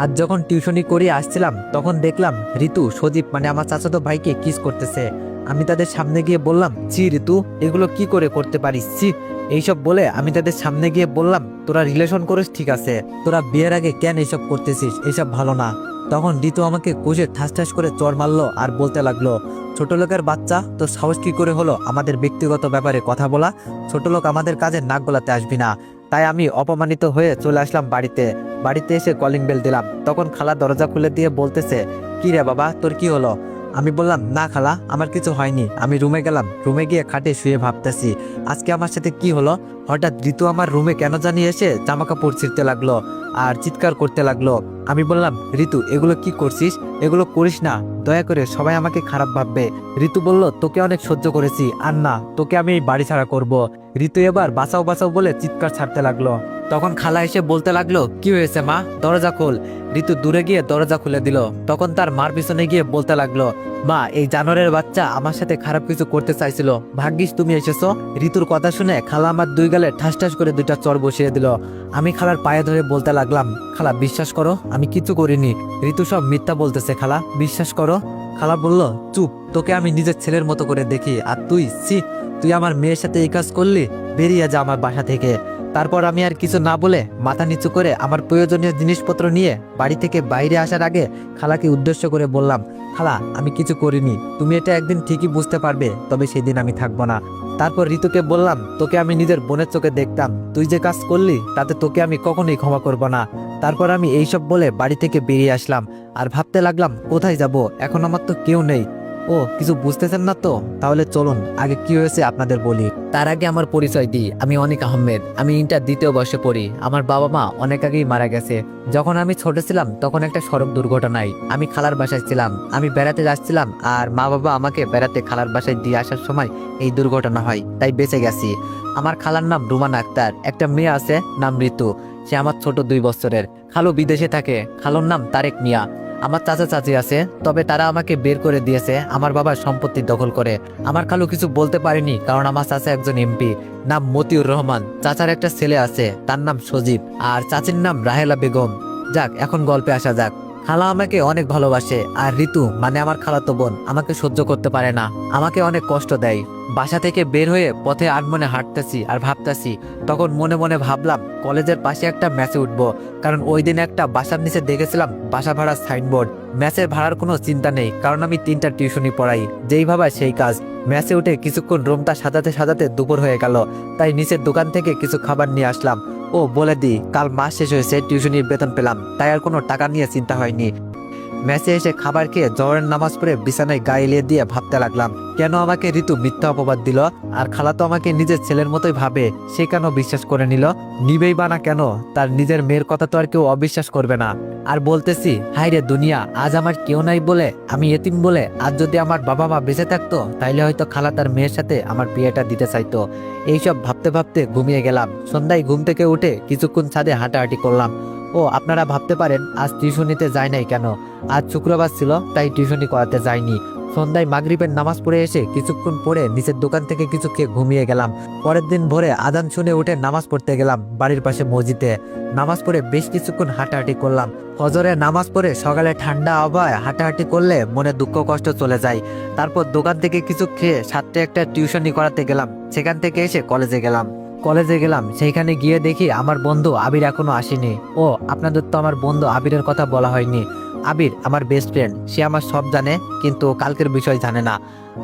আজ যখন টিউশনি করে আসছিলাম তখন দেখলাম ঋতু সজীব মানে আমার চাচাতো ভাইকে কিস করতেছে। আমি তাদের সামনে গিয়ে বললাম, ছি ঋতু, এগুলো কি করে করতে পারিস, ছি। এইসব বলে আমি তাদের সামনে গিয়ে বললাম, তোরা রিলেশন করিস ঠিক আছে, তোরা বিয়ের আগে কেন এইসব করতেছিস, এইসব ভালো না। তখন ঋতু আমাকে কষে ঠাস ঠাস করে চড় মারলো আর বলতে লাগলো, ছোট লোকের বাচ্চা, তো সাহস কি করে হলো আমাদের ব্যক্তিগত ব্যাপারে কথা বলা? ছোট লোক আমাদের কাজে নাক গলাতে আসবি না। তাই আমি অপমানিত হয়ে চলে আসলাম বাড়িতে। বাড়িতে এসে কলিং বেল দিলাম, তখন খালা দরজা খুলে দিয়ে বলতেছে, কি রে বাবা, তোর কি হলো? আমি বললাম, না খালা, আমার কিছু হয়নি। আমি রুমে গেলাম, রুমে গিয়ে খাটে শুয়ে ভাবতেছি আজকে আমার সাথে কি হলো। হঠাৎ ঋতু আমার রুমে কেন জানি এসে জামা কাপড় ছিঁড়তে লাগলো আর চিৎকার করতে লাগলো। আমি বললাম, ঋতু, এগুলো কি করছিস? এগুলো করিস না, দয়া করে, সবাই আমাকে খারাপ ভাববে। ঋতু বলল, তোকে অনেক সহ্য করেছি, আর না, তোকে আমি এই বাড়ি ছাড়া করব। ঋতু এবার বাঁচাও বাঁচাও বলে চিৎকার ছাড়তে লাগলো। তখন খালা এসে বলতে লাগলো, কি হয়েছে মা, দরজা খোল। ঋতু দূরে গিয়ে দরজা খুলে দিল। তখন তার মার পিছনে গিয়ে বলতে লাগলো, মা, এই জানোয়ারের বাচ্চা আমার সাথে খারাপ কিছু করতে চাইছিল, ভাগ্যিস তুমি এসেছো। ঋতুর কথা শুনে খালা আমার দুই গালে ঠাস ঠাস করে দুইটা চড় বসিয়ে দিল। আমি খালার পায়ে ধরে বলতে লাগলাম, খালা বিশ্বাস করো, আমি কিছু করিনি। ঋতু সব মিথ্যা বলতেছে, খালা বিশ্বাস করো। খালা বলল, চুপ, তোকে আমি নিজের ছেলের মতো করে দেখি, আর তুই, ছি, তুই আমার মেয়ের সাথে এই কাজ করলি, বেরিয়ে যা আমার বাসা থেকে। তারপর আমি আর কিছু না বলে মাথা নিচু করে আমার প্রয়োজনীয় জিনিসপত্র নিয়ে বাড়ি থেকে বাইরে আসার আগে খালাকে উদ্দেশ্য করে বললাম, খালা, আমি কিছু করিনি, তুমি এটা একদিন ঠিকই বুঝতে পারবে, তবে সেদিন আমি থাকবো না। তারপর ঋতুকে বললাম, তোকে আমি নিজের বোনের চোখে দেখতাম, তুই যে কাজ করলি তাতে তোকে আমি কখনোই ক্ষমা করব না। তারপর আমি এইসব বলে বাড়ি থেকে বেরিয়ে আসলাম আর ভাবতে লাগলাম, কোথায় যাব, এখন আমার তো কেউ নেই। ও, কিছু বুঝতেছেন না তো? তাহলে চলুন আগে কি হয়েছে আপনাদের বলি। তার আগে আমার পরিচয় দিই, আমি অনিক আহমেদ। আমি ইন্টার দ্বিতীয় বর্ষে পড়ি। আমার বাবা মা অনেক আগেই মারা গেছে। যখন আমি ছোট ছিলাম তখন একটা সড়ক দুর্ঘটনায় আমি খালার বাসায় ছিলাম। আমি বেড়াতে যাচ্ছিলাম আর মা বাবা আমাকে বেড়াতে খালার বাসায় দিয়ে আসার সময় এই দুর্ঘটনা হয়, তাই বেঁচে গেছি। আমার খালার নাম রুমানা আক্তার, একটা মেয়ে আছে নাম ঋতু, সে আমার ছোট 2 বছরের। খালু বিদেশে থাকে, খালুর নাম তারেক মিয়া। আমার চাচা চাচি আছে, তবে তারা আমাকে বের করে দিয়েছে আমার বাবার সম্পত্তি দখল করে। আমার খালু কিছু বলতে পারেনি, কারণ আমার চাচা একজন এমপি, নাম মতিউর রহমান। চাচার একটা ছেলে আছে, তার নাম সজীব, আর চাচির নাম রাহেলা বেগম। যাক, এখন গল্পে আসা যাক। খালা আমাকে অনেক ভালোবাসে, আর ঋতু মানে আমার খালাতো বোন আমাকে সহ্য করতে পারে না, আমাকে অনেক কষ্ট দেয়। বাসা থেকে বের হয়ে পথে আনমনে হাঁটতেছি আর ভাবতেছি, তখন মনে মনে ভাবলাম কলেজের পাশে একটা ম্যাচে উঠবো, কারণ ওই দিন একটা বাসার নিচে দেখেছিলাম বাসা ভাড়ার সাইনবোর্ড। ম্যাচের ভাড়ার কোনো চিন্তা নেই, কারণ আমি 3টা টিউশনি পড়াই, যেই ভাবা সেই কাজ। ম্যাচে উঠে কিছুক্ষণ রুমটা সাজাতে সাজাতে দুপুর হয়ে গেল, তাই নিচের দোকান থেকে কিছু খাবার নিয়ে আসলাম। ও, বলে দিই, কাল মাস শেষ হয়েছে, টিউশনির বেতন পেলাম, তাই আর কোনো টাকা নিয়ে চিন্তা হয়নি। ম্যাচে এসে খাবার খেয়ে জোহরের নামাজ পড়ে বিছানায় গায়ে এলিয়ে দিয়ে ভাবতে লাগলাম, কেন আমাকে ঋতু মিথ্যা অপবাদ দিল? আর খালা তো আমাকে নিজের ছেলের মতোই ভাবে, সে কেন বিশ্বাস করে নিল? নিবেই বা না কেন? তার নিজের মেয়ের কথা তো আর কেউ অবিশ্বাস করবে না। আর বলতেছি, হাই রে দুনিয়া, আজ আমার কেউ নাই বলে, আমি এতিম বলে, আজ যদি আমার বাবা মা বেঁচে থাকতো তাইলে হয়তো খালা তার মেয়ের সাথে আমার বিয়েটা দিতে চাইতো। এইসব ভাবতে ভাবতে ঘুমিয়ে গেলাম। সন্ধ্যায় ঘুম থেকে উঠে কিছুক্ষণ ছাদে হাঁটাহাঁটি করলাম। ও, আপনারা ভাবতে পারেন আজ টিউশনিতে যাই নাই কেন। আজ শুক্রবার ছিল, তাই টিউশনি করাতে যাইনি। সন্ধ্যায় মাগরিবের নামাজ পড়ে এসে কিছুক্ষণ পরে নিচের দোকান থেকে কিছু খেয়ে ঘুমিয়ে গেলাম। পরের দিন ভোরে আজান শুনে উঠে নামাজ পড়তে গেলাম বাড়ির পাশে মসজিদে। নামাজ পড়ে বেশ কিছুক্ষণ হাঁটাহাঁটি করলাম। ফজরে নামাজ পড়ে সকালে ঠান্ডা আবহাওয়ায় হাঁটাহাঁটি করলে মনে দুঃখ কষ্ট চলে যায়। তারপর দোকান থেকে কিছু খেয়ে 7টে একটা টিউশনি করাতে গেলাম। সেখান থেকে এসে কলেজে গেলাম। সেইখানে গিয়ে দেখি আমার বন্ধু আবির এখনো আসেনি। ও, আপনাদের তো আমার বন্ধু আবিরের কথা বলা হয়নি। আবির আমার বেস্ট ফ্রেন্ড, সে আমার সব জানে, কিন্তু কালকের বিষয় জানে না।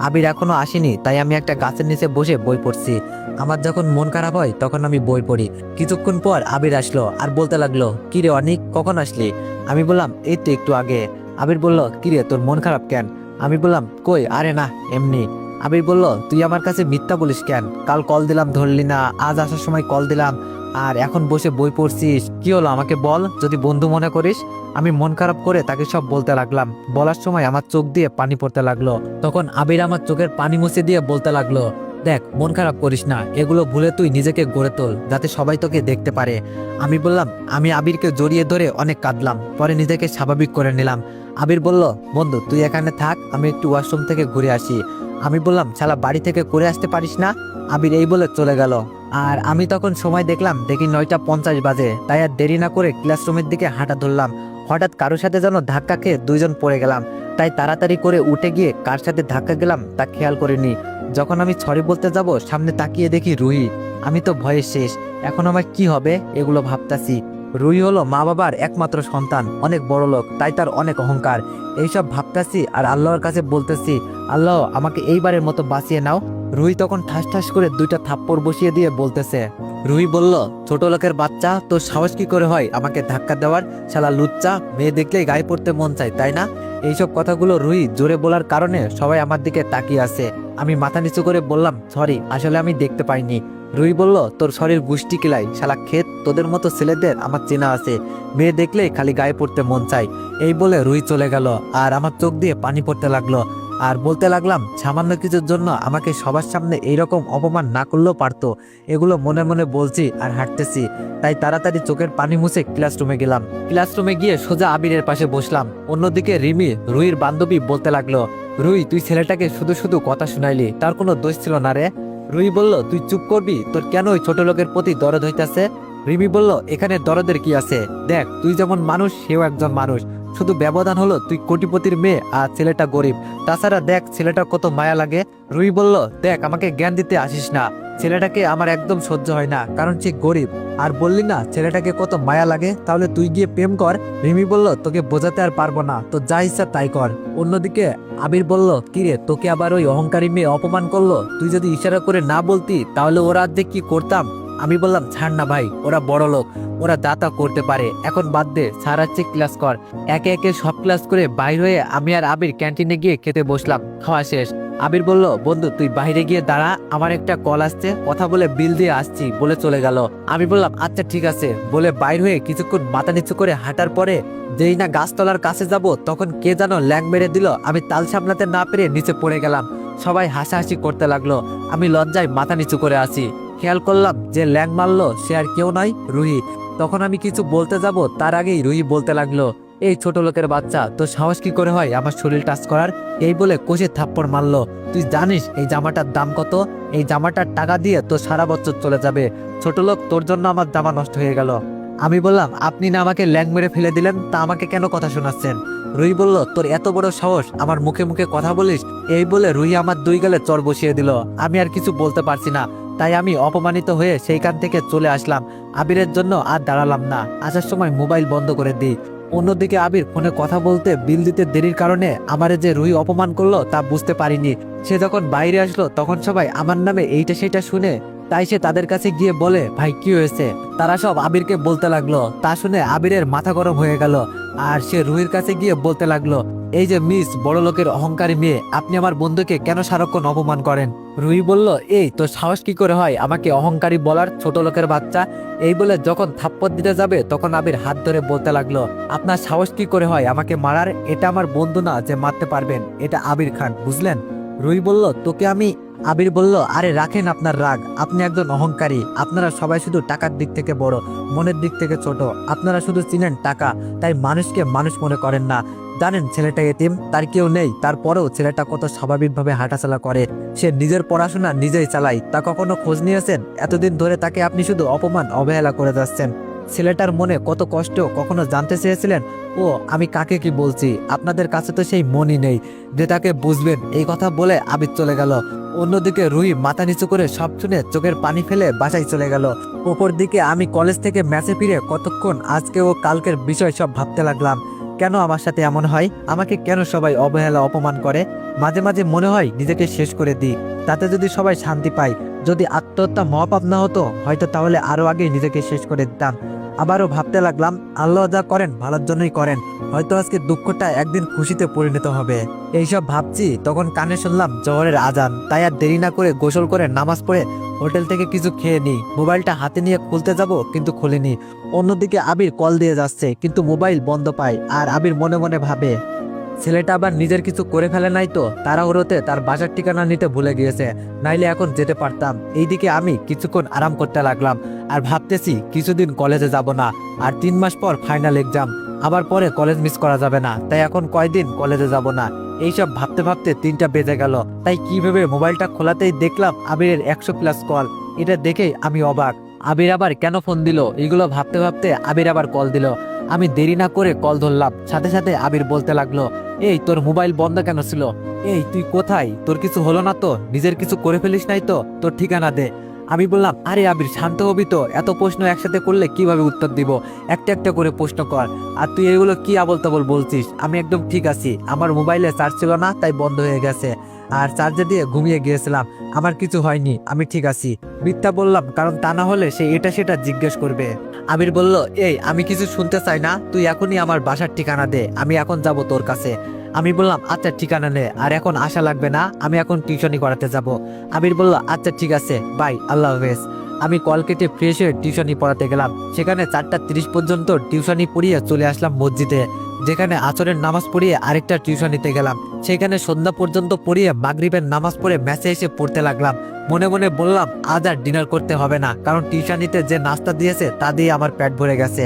আবির এখনো আসেনি, তাই আমি একটা গাছের নিচে বসে বই পড়ছি। আমার যখন মন খারাপ হয় তখন আমি বই পড়ি। কিছুক্ষণ পর আবির আসলো আর বলতে লাগলো, কিরে অনিক, কখন আসলি? আমি বললাম, এই তো একটু আগে। আবির বলল, কিরে, তোর মন খারাপ কেন? আমি বললাম, কই, আরে না, এমনি। আবির বলল, তুই আমার কাছে মিথ্যা বলিস কেন? কাল কল দিলাম ধরলি না, আজ আসার সময় কল দিলাম, আর এখন বসে বই পড়ছিস, কি হলো আমাকে বল, যদি বন্ধু মনে করিস। আমি মন খারাপ করে তাকে সব বলতে লাগলাম। বলার সময় আমার চোখ দিয়ে পানি পড়তে লাগলো। তখন আবির আমার চোখের পানি মুছে দিয়ে বলতে লাগলো, দেখ, মন খারাপ করিস না, এগুলো ভুলে তুই নিজেকে গড়ে তোল, যাতে সবাই তোকে দেখতে পারে। আমি বললাম, আমি আবিরকে জড়িয়ে ধরে অনেক কাঁদলাম, পরে নিজেকে স্বাভাবিক করে নিলাম। আবির বলল, বন্ধু তুই এখানে থাক, আমি একটু ওয়াশরুম থেকে ঘুরে আসি। আমি বললাম, শালা বাড়ি থেকে করে আসতে পারিস না? আবির এই বলে চলে গেল। আর আমি তখন সময় দেখি 9টা 50 বাজে, তাই আর দেরি না করে ক্লাসরুমের দিকে হাঁটা ধরলাম। হঠাৎ কারোর সাথে যেন ধাক্কা খেয়ে দুইজন পড়ে গেলাম। তাই তাড়াতাড়ি করে উঠে গিয়ে কার সাথে ধাক্কা গেলাম তা খেয়াল করিনি। যখন আমি সরি বলতে যাব সামনে তাকিয়ে দেখি রুহি। আমি তো ভয়ে শেষ। এখন আমার কি হবে এগুলো ভাবতাছি। রুহি হলো মা বাবার একমাত্র সন্তান, অনেক বড় লোক, তাই তার অনেক অহংকার। এইসব ভাবতাছি আর আল্লাহর কাছে বলতেছি, আল্লাহ আমাকে এইবারের মতো বাঁচিয়ে নাও। রুহি তখন ঠাস ঠাস করে দুইটা থাপ্পড় বসিয়ে দিয়ে বলতেছে। রুহি বলল, ছোট লোকের বাচ্চা, তোর সাহস কি করে হয় আমাকে ধাক্কা দেওয়ার? শালা লুচ্চা, মেয়ে দেখলেই গায়ে পড়তে মন চায় তাই না? এইসব কথাগুলো রুহি জোরে বলার কারণে সবাই আমার দিকে তাকিয়ে আছে। আমি মাথা নিচু করে বললাম, সরি, আসলে আমি দেখতে পাইনি। রুহি বলল, তোর শরীর গুষ্টি কিলাই, শালা ক্ষেত, তোদের মতো ছেলেদের আমার চেনা আছে, মেয়ে দেখলেই খালি গায়ে পড়তে মন চায়। এই বলে রুহি চলে গেল আর আমার চোখ দিয়ে পানি পড়তে লাগলো। আর বলতে লাগলাম, সামান্য কিছুর জন্য আমাকে সবার সামনে এইরকম অপমান না করলেও পারতো। এগুলো মনে মনে বলছি আর হাঁটতেছি। তাই তাড়াতাড়ি চোখের পানি মুছে ক্লাসরুমে গেলাম। ক্লাসরুমে গিয়ে সোজা আবিরের পাশে বসলাম। অন্যদিকে রিমি, রুহির বান্ধবী, বলতে লাগলো, রুহি, তুই ছেলেটাকে শুধু শুধু কথা শুনাইলি, তার কোনো দোষ ছিল না রে। রুহি বলল, তুই চুপ করবি? তোর কেন ওই ছোট লোকের প্রতি দরদ হইতাছে? রিমি বলল, এখানে দরদের কি আছে? দেখ, তুই যেমন মানুষ, সেও একজন মানুষ। শুধু ব্যবধান হলো তুই কোটিপতির মেয়ে আর ছেলেটা গরিব। তাছাড়া দেখ ছেলেটার কত মায়া লাগে। রুহি বলল, দেখ, আমাকে জ্ঞান দিতে আসিস না। ছেলেটাকে আমার একদম সহ্য হয় না, কারণ সে গরিব। আর বললি না ছেলেটাকে কত মায়া লাগে, তাহলে তুই গিয়ে প্রেম কর। রিমি বলল, তোকে বোঝাতে আর পারবো না, তো যা ইচ্ছা তাই কর। অন্যদিকে আবির বলল, কিরে, তোকে আবার ওই অহংকারী মেয়ে অপমান করলো? তুই যদি ইশারা করে না বলতি তাহলে ওরা আর্ধেক কি করতাম? আমি বললাম, ছাড় না ভাই, ওরা বড় লোক, ওরা দাতা করতে পারে, এখন বাদ দে, সারাচ্ছে ক্লাস কর। একে একে সব ক্লাস করে বাইর হয়ে আমি আর আবির ক্যান্টিনে গিয়ে খেতে বসলাম। খাওয়া শেষ। আবির বলল, বন্ধু তুই বাইরে গিয়ে দাঁড়া, আমার একটা কল আসছে, কথা বলে বিল দিয়ে আসছি বলে চলে গেল। আমি বললাম, আচ্ছা ঠিক আছে বলে বাইর হয়ে কিছুক্ষণ মাথা নিচু করে হাঁটার পরে যেই না গাছতলার কাছে যাব তখন কে যেন ল্যাং মেরে দিল। আমি তাল সামলাতে না পেরে নিচে পড়ে গেলাম। সবাই হাসাহাসি করতে লাগলো। আমি লজ্জায় মাথা নিচু করে আসি। খেয়াল করলাম যে ল্যাং মারলো সে আর কেউ নয়, রুহি। তখন আমি কিছু বলতে যাব তার আগেই রুহি বলতে লাগলো, এই ছোট লোকের বাচ্চা, তোর সাহস কি করে হয় আমার শরীর টাচ করার? এই বলে কষে থাপ্পড় মারলো। তুই জানিস এই জামাটার দাম কত? এই জামাটার টাকা দিয়ে তোর সারা বছর চলে যাবে। ছোট লোক, তোর জন্য আমার জামা নষ্ট হয়ে গেল। আমি বললাম, আপনি না আমাকে ল্যাং মেরে ফেলে দিলেন, তা আমাকে কেন কথা শোনাচ্ছেন? রুহি বলল, তোর এত বড় সাহস আমার মুখে মুখে কথা বলিস? এই বলে রুহি আমার দুই গালে চড় বসিয়ে দিল। আমি আর কিছু বলতে পারছি না, তাই আমি অপমানিত হয়ে সেইখান থেকে চলে আসলাম। আবিরের জন্য আর দাঁড়ালাম না, আসার সময় মোবাইল বন্ধ করে দিই। অন্যদিকে আবির ফোনে কথা বলতে বিল দিতে দেরির কারণে আমারে যে রুহি অপমান করলো তা বুঝতে পারিনি। সে যখন বাইরে আসলো তখন সবাই আমার নামে এইটা সেটা শুনে, তাই সে তাদের কাছে গিয়ে বলে, ভাই কি হয়েছে? তারা সব আবিরকে বলতে লাগলো। তা শুনে আবিরের মাথা গরম হয়ে গেল আর সে রুহির কাছে গিয়ে বলতে লাগলো, এই যে মিস, বড় লোকের অহংকারী মেয়ে, আপনি আমার বন্ধুকে কেন সারাক্ষণ অপমান করেন? রুহি বলল, এই তোর সাহস কি করে হয় আমাকে অহংকারী বলার, ছোট লোকের বাচ্চা? এই বলে যখন থাপ্পড় দিতে যাবে তখন আবির হাত ধরে বলতে লাগলো, আপনার সাহস কি করে হয় আমাকে মারার? এটা আমার বন্ধু না যে মারতে পারবেন, এটা আবির খান, বুঝলেন? রুহি বলল, তোকে আমি। আবির বলল, আরে রাখেন আপনার রাগ, আপনি একজন অহংকারী। আপনারা সবাই শুধু টাকার দিক থেকে বড়, মনের দিক থেকে ছোট। আপনারা শুধু চিনেন টাকা, তাই মানুষকে মানুষ মনে করেন না। জানেন ছেলেটা এতিম, তার কেউ নেই, তারপরেও ছেলেটা কত স্বাভাবিকভাবে হাঁটাচলা করে। সে নিজের পড়াশোনা নিজেই চালায়, তা কখনো খোঁজ নিয়েছেন? এতদিন ধরে তাকে আপনি শুধু অপমান অবহেলা করে যাচ্ছেন। ছেলেটার মনে কত কষ্ট কখনো জানতে চেয়েছিলেন? ও আমি কাকে কি বলছি, আপনাদের কাছে তো সেই মনই নেই যে তাকে বুঝবেন। এই কথা বলে আবির চলে গেল। অন্যদিকে রুহি মাথা নিচু করে সব শুনে চোখের পানি ফেলে বাসায় চলে গেল। ওপর দিকে আমি কলেজ থেকে ম্যাচে ফিরে কতক্ষণ আজকে ও কালকের বিষয় সব ভাবতে লাগলাম। কেন আমার সাথে এমন হয়? আমাকে কেন সবাই অবহেলা অপমান করে? মাঝে মাঝে মনে হয় নিজেকে শেষ করে দিই, তাতে যদি সবাই শান্তি পায়। যদি আত্মহত্যা মহাপাপ না হতো হয়তো তাহলে আরো আগে নিজেকে শেষ করে দিতাম। আবারও ভাবতে লাগলাম, আল্লাহ যা করেন ভালোর জন্যই করেন, হয়তো আজকে দুঃখটা একদিন খুশিতে পরিণত হবে। এইসব ভাবছি তখন কানে শুনলাম জোহরের আজান। তাই আর দেরি না করে গোসল করে নামাজ পড়ে হোটেল থেকে কিছু খেয়ে নিই। মোবাইলটা হাতে নিয়ে খুলতে যাব কিন্তু খুলিনি। অন্যদিকে আবির কল দিয়ে যাচ্ছে কিন্তু মোবাইল বন্ধ পায়। আর আবির মনে মনে ভাবে, ছেলেটা আবার নিজের কিছু করে ফেলে নাই তো? তাড়াহুড়োতে তার বাসার ঠিকানা নিতে ভুলে গিয়েছে, নাইলে এখন যেতে পারতাম। এইদিকে আমি কিছুক্ষণ আরাম করতে লাগলাম আর ভাবতেছি কিছুদিন কলেজে যাব না। আর 3 মাস পর ফাইনাল এক্সাম, আবার পরে কলেজ মিস করা যাবে না। তাই এখন কয়দিন কলেজে যাব না। এইসব ভাবতে ভাবতে 3টা বেজে গেল। তাই কিভাবে মোবাইলটা খোলাতেই দেখলাম আবিরের 100+ কল। এটা দেখেই আমি অবাক। আবির আবার কেন ফোন দিল এগুলো ভাবতে ভাবতে আবির আবার কল দিল। আমি দেরি না করে কল ধরলাম, সাথে সাথে আবির বলতে লাগলো, এই তোর মোবাইল বন্ধ কেন ছিল? এই তুই কোথায়? তোর কিছু হলো না তো? নিজের কিছু করে ফেলিস নাই তো? তোর ঠিকানা দে। আমি বললাম, আরে আবির শান্ত হবি তো, এত প্রশ্ন একসাথে করলে কিভাবে উত্তর দিব? একটা একটা করে প্রশ্ন কর। আর তুই এগুলো কি আবল তাবল বলছিস? আমি একদম ঠিক আছি, আমার মোবাইলে চার্জ ছিল না তাই বন্ধ হয়ে গেছে, আর চার্জে দিয়ে ঘুমিয়ে গিয়েছিলাম, আমার কিছু হয়নি, আমি ঠিক আছি। মিথ্যা বললাম, কারণ তা না হলে সে এটা সেটা জিজ্ঞেস করবে। আবির বলল, এই আমি কিছু শুনতে চাই না, তুই এখনই আমার বাসার ঠিকানা দে, আমি এখন যাব তোর কাছে। আমি বললাম, আচ্ছা ঠিকানা নে, আর এখন আশা লাগবে না, আমি এখন টিউশনি করাতে যাব। আবির বলল, আচ্ছা ঠিক আছে, বাই, আল্লাহ হাফেজ। আমি কল কেটে ফ্রেশ হয়ে টিউশনি পড়াতে গেলাম। সেখানে 4:30 পর্যন্ত টিউশনি পড়িয়ে চলে আসলাম মসজিদে, যেখানে আসরের নামাজ পড়িয়ে আরেকটা টিউশনিতে গেলাম। সেখানে সন্ধ্যা পর্যন্ত পড়িয়ে মাগরিবের নামাজ পড়ে ম্যাচে এসে পড়তে লাগলাম। মনে মনে বললাম, আজ আর ডিনার করতে হবে না, কারণ টিউশনিতে যে নাস্তা দিয়েছে তা দিয়ে আমার পেট ভরে গেছে।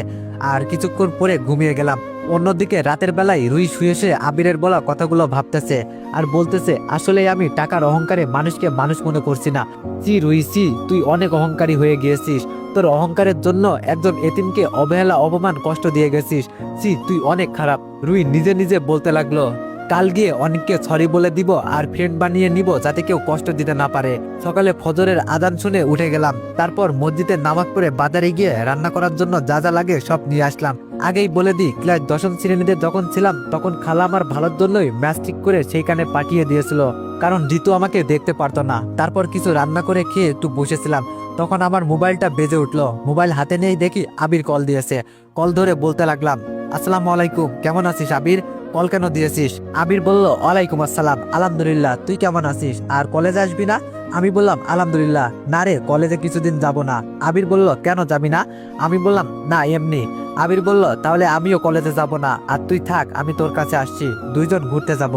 আর কিছুক্ষণ পরে ঘুমিয়ে গেলাম। অন্যদিকে রাতের বেলায় রুই শুয়ে শুয়ে আবিরের বলা কথাগুলো ভাবতেছে আর বলতেছে, আসলে আমি টাকার অহংকারে মানুষকে মানুষ মনে করছি না। চি রুই চি, তুই অনেক অহংকারী হয়ে গিয়েছিস, তোর অহংকারের জন্য একজন এতিমকে অবহেলা অপমান কষ্ট দিয়ে গেছিস। চি, তুই অনেক খারাপ। রুই নিজে নিজে বলতে লাগলো, কাল গিয়ে অনেককে সরি বলে দিব আর ফ্রেন্ড বানিয়ে নিব, যাতে কেউ কষ্ট দিতে না পারে। সকালে ফজরের আজান শুনে উঠে গেলাম, তারপর মসজিদে নামাজ পড়ে বাজারে গিয়ে রান্না করার জন্য যা যা লাগে সব নিয়ে আসলাম। আগেই বলে দিই, ক্লাস 10ম শ্রেণীতে যখন ছিলাম তখন খালা আমার ভালোর জন্যই ম্যাচ ঠিক করে সেইখানে পাঠিয়ে দিয়েছিল, কারণ ঋতু আমাকে দেখতে পারতো না। তারপর কিছু রান্না করে খেয়ে একটু বসেছিলাম, তখন আমার মোবাইলটা বেজে উঠলো। মোবাইল হাতে নিয়েই দেখি আবির কল দিয়েছে। কল ধরে বলতে লাগলাম, আসসালামু আলাইকুম, কেমন আছিস আবির? কল কেন দিয়েছিস? আবির বলল, ওয়ালাইকুম আসসালাম, আলহামদুলিল্লাহ, তুই কেমন আছিস? আর কলেজে আসবি না? আমি বললাম, আলহামদুলিল্লাহ। না রে, কলেজে কিছুদিন যাব না। আবির বলল, কেন যাবি না? আমি বললাম, না এমনি। আবির বলল, তাহলে আমিও কলেজে যাব না, আর তুই থাক, আমি তোর কাছে আসছি, দুইজন ঘুরতে যাব।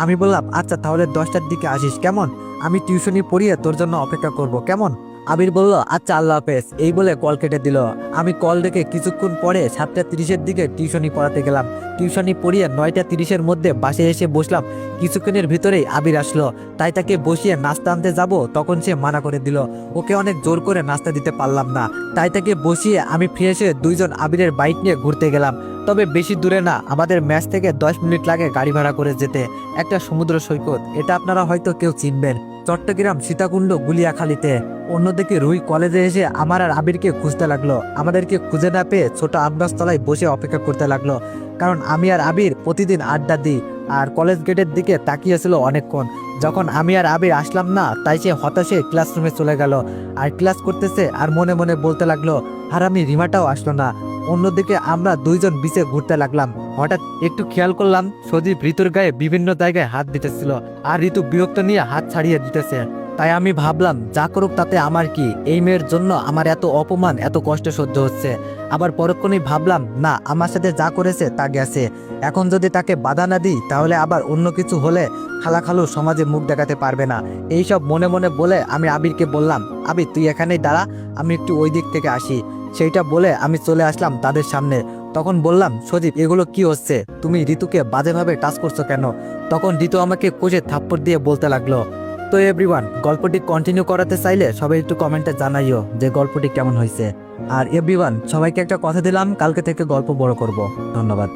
আমি বললাম, আচ্ছা তাহলে 10টার দিকে আসিস, কেমন? আমি টিউশনি পড়িয়ে তোর জন্য অপেক্ষা করব, কেমন? আবির বলল, আচ্ছা আল্লাহ হাফেজ। এই বলে কল কেটে দিল। আমি কল রেখে কিছুক্ষণ পরে 7:30-এর দিকে টিউশনি পড়াতে গেলাম। টিউশনি পড়িয়ে 9:30-এর মধ্যে বাসে এসে বসলাম। কিছুক্ষণের ভিতরেই আবির আসলো, তাই তাকে বসিয়ে নাস্তা আনতে যাব, তখন সে মানা করে দিল। ওকে অনেক জোর করে নাস্তা দিতে পারলাম না, তাই তাকে বসিয়ে আমি ফ্রেশ হয়ে দুইজন আবিরের বাইক নিয়ে ঘুরতে গেলাম। তবে বেশি দূরে না, আমাদের ম্যাচ থেকে 10 মিনিট লাগে গাড়ি ভাড়া করে যেতে। একটা সমুদ্র সৈকত, এটা আপনারা হয়তো কেউ চিনবেন, চট্টগ্রাম সীতাকুণ্ড গুলিয়াখালীতে। অন্যদিকে রুই কলেজে এসে আমার আর আবিরকে খুঁজতে লাগলো। আমাদেরকে খুঁজে না পেয়ে ছোট আমগাছতলায় বসে অপেক্ষা করতে লাগলো, কারণ আমি আর আবির প্রতিদিন আড্ডা দিই। আর কলেজ গেটের দিকে তাকিয়েছিল অনেকক্ষণ। যখন আমি আর আবির আসলাম না, তাই সে হতাশে ক্লাসরুমে চলে গেল আর ক্লাস করতেছে আর মনে মনে বলতে লাগলো, আর আমি রিমাটাও আসলো না। অন্যদিকে আমরা দুইজন বিচে ঘুরতে লাগলাম। হঠাৎ একটু খেয়াল করলাম, সজীব ঋতুর গায়ে বিভিন্ন জায়গায় হাত দিতেছিল, আর ঋতু বিরক্ত নিয়ে হাত ছাড়িয়ে দিতেছে। তাই আমি ভাবলাম, যা করুক তাতে আমার কি, এই মেয়ের জন্য আমার এত অপমান, এত কষ্ট সহ্য হচ্ছে। আবার পরক্ষণেই ভাবলাম, না, আমার সাথে যা করেছে তা গেছে, এখন যদি তাকে বাধা না দিই তাহলে আবার অন্য কিছু হলে খালাখালু সমাজে মুখ দেখাতে পারবে না। এইসব মনে মনে বলে আমি আবিরকে বললাম, আবির তুই এখানেই দাঁড়া, আমি একটু ওই দিক থেকে আসি। সেইটা বলে আমি চলে আসলাম তাদের সামনে। তখন বললাম, সজীব এগুলো কি হচ্ছে? তুমি ঋতুকে বাজেভাবে টাচ করছো কেন? তখন ঋতু আমাকে কোষে থাপ্পড় দিয়ে বলতে লাগলো। তো এভরিওয়ান, গল্পটি কন্টিনিউ করাতে চাইলে সবাই একটু কমেন্টে জানাইও যে গল্পটি কেমন হয়েছে। আর এভরিওয়ান, সবাইকে একটা কথা দিলাম, কালকে থেকে গল্প বড় করব। ধন্যবাদ।